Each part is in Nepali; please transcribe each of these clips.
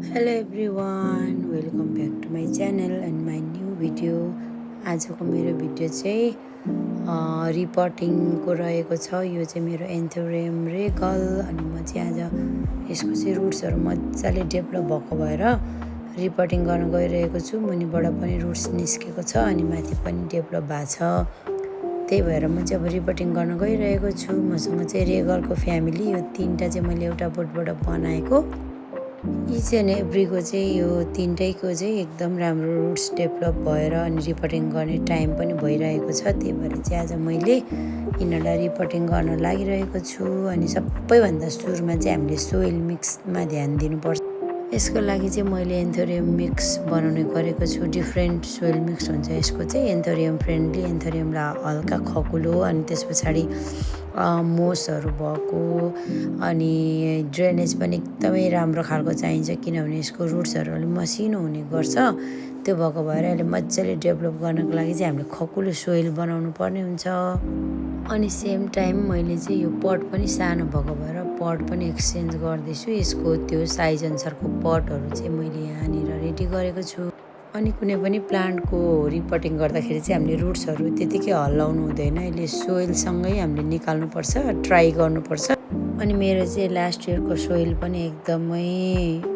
Hello everyone, welcome back to my channel and my new video. आजको मेरो भिडियो चाहिँ रिपोर्टिङको रहेको छ। यो चाहिँ मेरो एन्थोरियम रेगल अनि म चाहिँ आज यसको चाहिँ रुट्सहरू मजाले डेभलप भएको भएर रिपोर्टिङ गर्न गइरहेको छु। मुनिबाट पनि रुट्स निस्केको छ अनि माथि पनि डेभलप भएको छ। त्यही भएर म चाहिँ अब रिपोर्टिङ गर्न गइरहेको छु। मसँग चाहिँ रेगलको फ्यामिली यो तिनवटा चाहिँ मैले एउटा बोटबाट बनाएको। इच एन्ड एभ्रीको चाहिँ यो तिनटैको चाहिँ एकदम राम्रो रुट्स डेभलप भएर अनि रिपोर्टिङ गर्ने टाइम पनि भइरहेको छ। त्यही भएर चाहिँ आज मैले यिनीहरूलाई रिपोर्टिङ गर्न लागिरहेको छु। अनि सबैभन्दा सुरुमा चाहिँ हामीले सोइल मिक्समा ध्यान दिनुपर्छ। यसको लागि चाहिँ मैले एन्थोरियम मिक्स बनाउने गरेको छु। डिफ्रेन्ट सोइल मिक्स हुन्छ यसको चाहिँ। एन्थोरियम फ्रेन्डली, एन्थोरियमलाई हल्का खकुलो अनि त्यस पछाडि मोसहरू भएको अनि ड्रेनेज पनि एकदमै राम्रो खालको चाहिन्छ, किनभने यसको रुट्सहरू अलिक मसिनो हुने गर्छ। त्यो भएको भएर अहिले मजाले डेभलप गर्नको लागि चाहिँ हामीले खकुलो सोइल बनाउनु पर्ने हुन्छ। अनि सेम टाइम मैले चाहिँ यो पट पनि सानो भएको भएर पट पनि एक्सचेन्ज गर्दैछु। यसको त्यो साइज अनुसारको पटहरू चाहिँ मैले यहाँनिर रेडी गरेको छु। अनि कुनै पनि प्लान्टको रिपोर्टिङ गर्दाखेरि चाहिँ हामीले रुट्सहरू त्यतिकै हल्लाउनु हुँदैन। यसले सोइलसँगै हामीले निकाल्नुपर्छ, ट्राई गर्नुपर्छ। अनि मेरो चाहिँ लास्ट इयरको सोइल पनि एकदमै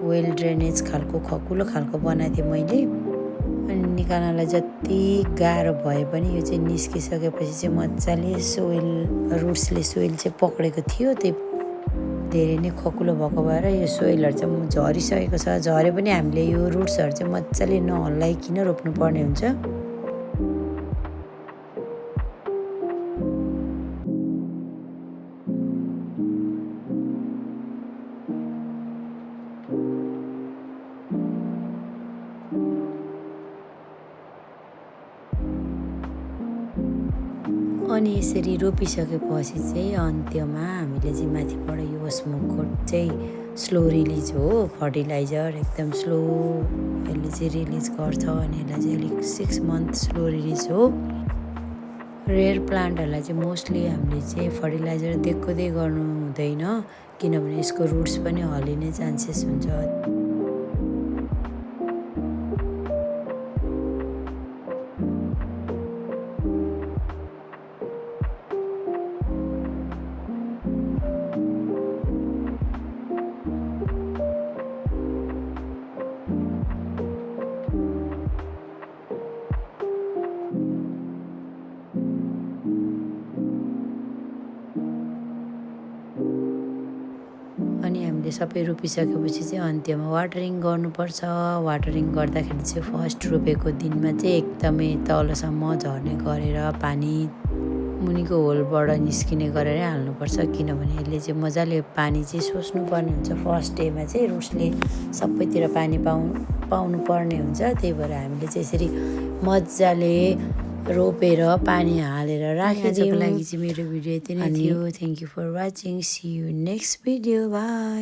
वेल ड्रेनेज खालको खकुलो खालको बनाएको थिएँ मैले। अनि निकाल्नलाई जति गाह्रो भए पनि यो चाहिँ निस्किसकेपछि चाहिँ मजाले सोइल रुट्सले सोइल चाहिँ पक्रेको थियो। त्यही धेरै नै खकुलो भएको भएर यो सोइलहरू चाहिँ झरिसकेको छ। झरे पनि हामीले यो रुट्सहरू चाहिँ मजाले नहल्लाइकन रोप्नुपर्ने हुन्छ। अनि यसरी रोपिसकेपछि चाहिँ अन्त्यमा हामीले चाहिँ माथिबाट यो स्मोकको चाहिँ स्लो रिलिज हो, फर्टिलाइजर एकदम स्लो यसले चाहिँ रिलिज गर्छ। अनि यसलाई चाहिँ अलिक 6 मन्थ स्लो रिलिज हो। रेयर प्लान्टहरूलाई चाहिँ मोस्टली हामीले चाहिँ फर्टिलाइजर दिएकोदै गर्नु हुँदैन, किनभने यसको रुट्स पनि हल्लिने चान्सेस हुन्छ। अनि हामीले सबै रोपिसकेपछि चाहिँ अन्त्यमा वाटरिङ गर्नुपर्छ। वाटरिङ गर्दाखेरि चाहिँ फर्स्ट रोपेको दिनमा चाहिँ एकदमै तलसम्म झर्ने गरेर पानी मुनिको होलबाट निस्किने गरेर हाल्नुपर्छ, किनभने यसले चाहिँ मजाले पानी चाहिँ सोच्नुपर्ने हुन्छ। फर्स्ट डेमा चाहिँ रुट्सले सबैतिर पानी पाउनु पर्ने हुन्छ। त्यही भएर हामीले चाहिँ यसरी मजाले रोपेर पानी हालेर राखेँ। आजको लागि चाहिँ मेरो भिडियो यति नै थियो। Thank you for watching. See you next video. By.